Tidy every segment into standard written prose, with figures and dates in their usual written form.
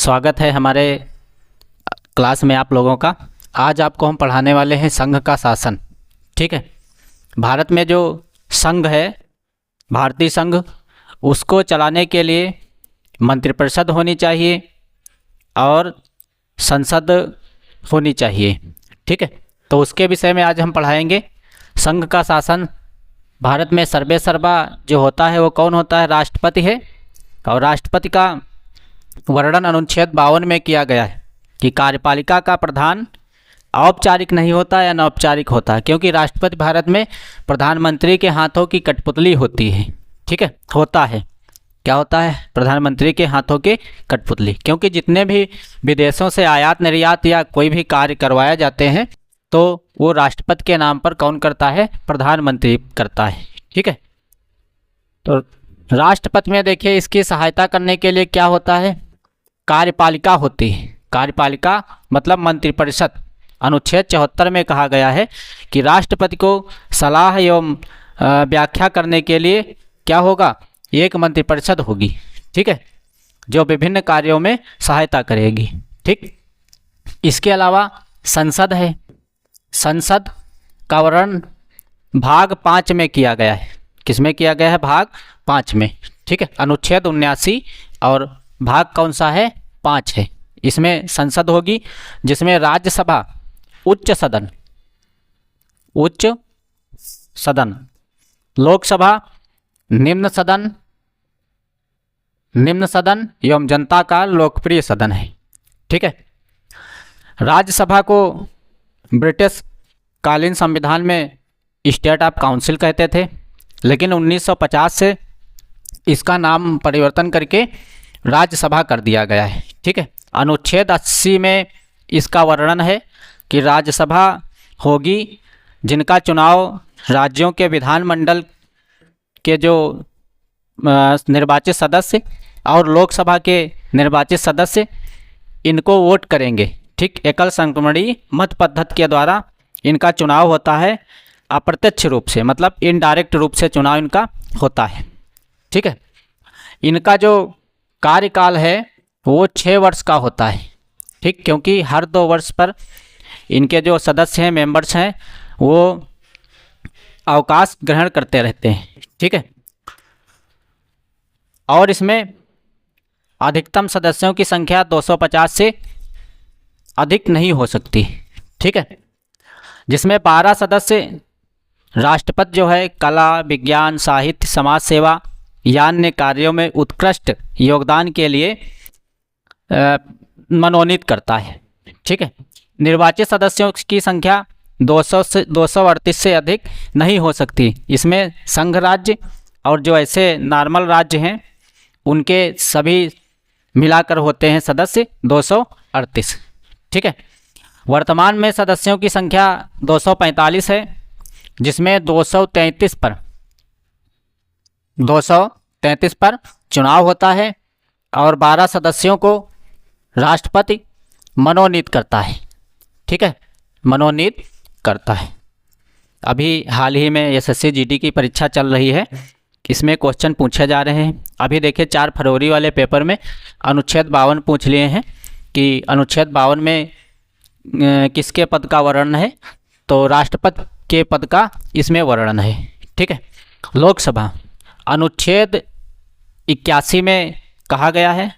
स्वागत है हमारे क्लास में आप लोगों का। आज आपको हम पढ़ाने वाले हैं संघ का शासन। ठीक है, भारत में जो संघ है, भारतीय संघ, उसको चलाने के लिए मंत्रिपरिषद होनी चाहिए और संसद होनी चाहिए। ठीक है, तो उसके विषय में आज हम पढ़ाएंगे। संघ का शासन भारत में सर्वेसर्वा जो होता है वो कौन होता है? राष्ट्रपति है। और राष्ट्रपति का वर्णन अनुच्छेद 52 में किया गया है कि कार्यपालिका का प्रधान औपचारिक नहीं होता या अनौपचारिक होता है, क्योंकि राष्ट्रपति भारत में प्रधानमंत्री के हाथों की कठपुतली होती है। ठीक है, होता है, क्या होता है? प्रधानमंत्री के हाथों की कठपुतली, क्योंकि जितने भी विदेशों से आयात निर्यात या कोई भी कार्य करवाए जाते हैं तो वो राष्ट्रपति के नाम पर कौन करता है? प्रधानमंत्री करता है। ठीक है, तो राष्ट्रपति में देखिए इसकी सहायता करने के लिए क्या होता है? कार्यपालिका होती है। कार्यपालिका मतलब मंत्रिपरिषद। अनुच्छेद 74 में कहा गया है कि राष्ट्रपति को सलाह एवं व्याख्या करने के लिए क्या होगा? एक मंत्रिपरिषद होगी। ठीक है, जो विभिन्न कार्यों में सहायता करेगी। ठीक, इसके अलावा संसद है। संसद का वर्णन भाग 5 में किया गया है। किसमें किया गया है? भाग 5 में। ठीक है, अनुच्छेद 79 और भाग कौन सा है? 5 है। इसमें संसद होगी जिसमें राज्यसभा, उच्च सदन, लोकसभा, निम्न सदन एवं जनता का लोकप्रिय सदन है। ठीक है, राज्यसभा को ब्रिटिश कालीन संविधान में स्टेट ऑफ काउंसिल कहते थे, लेकिन 1950 से इसका नाम परिवर्तन करके राज्यसभा कर दिया गया है। ठीक है, अनुच्छेद 80 में इसका वर्णन है कि राज्यसभा होगी जिनका चुनाव राज्यों के विधानमंडल के जो निर्वाचित सदस्य और लोकसभा के निर्वाचित सदस्य इनको वोट करेंगे। ठीक, एकल संक्रमणीय मत पद्धति के द्वारा इनका चुनाव होता है, अप्रत्यक्ष रूप से, मतलब इनडायरेक्ट रूप से चुनाव इनका होता है। ठीक है, इनका जो कार्यकाल है वो 6 वर्ष का होता है। ठीक, क्योंकि हर 2 वर्ष पर इनके जो सदस्य हैं, मेंबर्स हैं, वो अवकाश ग्रहण करते रहते हैं। ठीक है, और इसमें अधिकतम सदस्यों की संख्या 250 से अधिक नहीं हो सकती। ठीक है, जिसमें 12 सदस्य राष्ट्रपति जो है कला, विज्ञान, साहित्य, समाज सेवा या अन्य कार्यों में उत्कृष्ट योगदान के लिए मनोनीत करता है। ठीक है, निर्वाचित सदस्यों की संख्या 238 से अधिक नहीं हो सकती। इसमें संघ राज्य और जो ऐसे नॉर्मल राज्य हैं उनके सभी मिलाकर होते हैं सदस्य 238। ठीक है, वर्तमान में सदस्यों की संख्या 245 है, जिसमें 233 पर चुनाव होता है और 12 सदस्यों को राष्ट्रपति मनोनीत करता है। ठीक है, मनोनीत करता है। अभी हाल ही में एसएससी जीडी की परीक्षा चल रही है, इसमें क्वेश्चन पूछे जा रहे हैं। अभी देखिए 4 फरवरी वाले पेपर में अनुच्छेद 52 पूछ लिए हैं कि अनुच्छेद 52 में किसके पद का वर्णन है? तो राष्ट्रपति के पद का इसमें वर्णन है। ठीक है, लोकसभा अनुच्छेद 81 में कहा गया है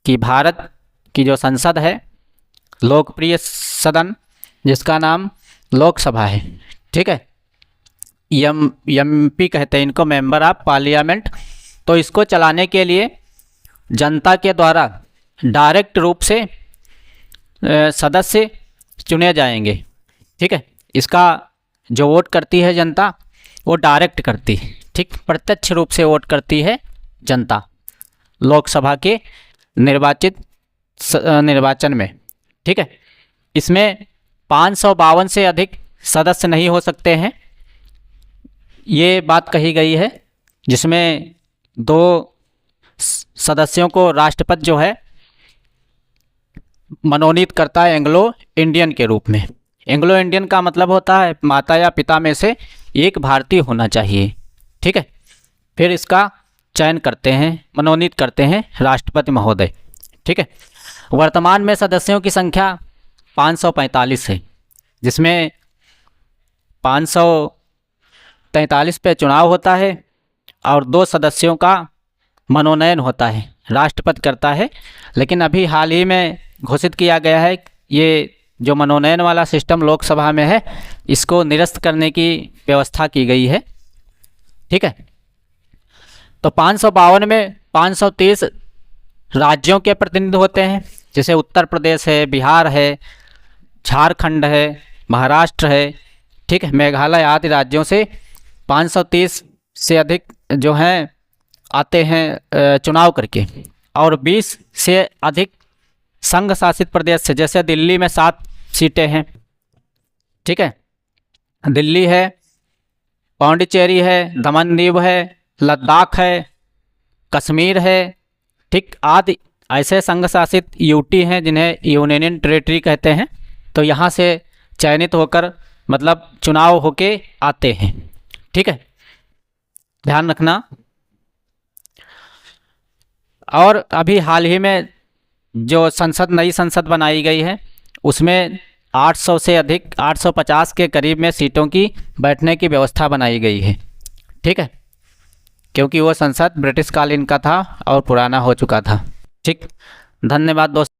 कि भारत की जो संसद है, लोकप्रिय सदन जिसका नाम लोकसभा है। ठीक है, एमपी कहते हैं इनको, मेंबर ऑफ पार्लियामेंट। तो इसको चलाने के लिए जनता के द्वारा डायरेक्ट रूप से सदस्य चुने जाएंगे। ठीक है, इसका जो वोट करती है जनता वो डायरेक्ट करती है। ठीक, प्रत्यक्ष रूप से वोट करती है जनता लोकसभा के निर्वाचन में। ठीक है, इसमें 552 से अधिक सदस्य नहीं हो सकते हैं, ये बात कही गई है, जिसमें 2 सदस्यों को राष्ट्रपति जो है मनोनीत करता है एंग्लो इंडियन के रूप में। एंग्लो इंडियन का मतलब होता है माता या पिता में से एक भारतीय होना चाहिए। ठीक है, फिर इसका चयन करते हैं, मनोनीत करते हैं राष्ट्रपति महोदय। ठीक है, वर्तमान में सदस्यों की संख्या 545 है, जिसमें 543 पे चुनाव होता है और 2 सदस्यों का मनोनयन होता है, राष्ट्रपति करता है। लेकिन अभी हाल ही में घोषित किया गया है ये जो मनोनयन वाला सिस्टम लोकसभा में है, इसको निरस्त करने की व्यवस्था की गई है। ठीक है, तो 552 में 530 राज्यों के प्रतिनिधि होते हैं, जैसे उत्तर प्रदेश है, बिहार है, झारखंड है, महाराष्ट्र है, ठीक है, मेघालय आदि राज्यों से 530 से अधिक जो हैं आते हैं चुनाव करके, और 20 से अधिक संघ शासित प्रदेश से, जैसे दिल्ली में 7 सीटें हैं। ठीक है, दिल्ली है, पौंडीचेरी है, दमन दीव है, लद्दाख है, कश्मीर है, ठीक, आदि ऐसे संघ शासित यूटी हैं जिन्हें यूनियन टेरिटरी कहते हैं। तो यहाँ से चयनित होकर मतलब चुनाव होके आते हैं। ठीक है, ध्यान रखना। और अभी हाल ही में जो नई संसद बनाई गई है, उसमें 800 से अधिक 850 के करीब में सीटों की बैठने की व्यवस्था बनाई गई है। ठीक है, क्योंकि वो संसद ब्रिटिश कालीन का था और पुराना हो चुका था। ठीक, धन्यवाद दोस्तों।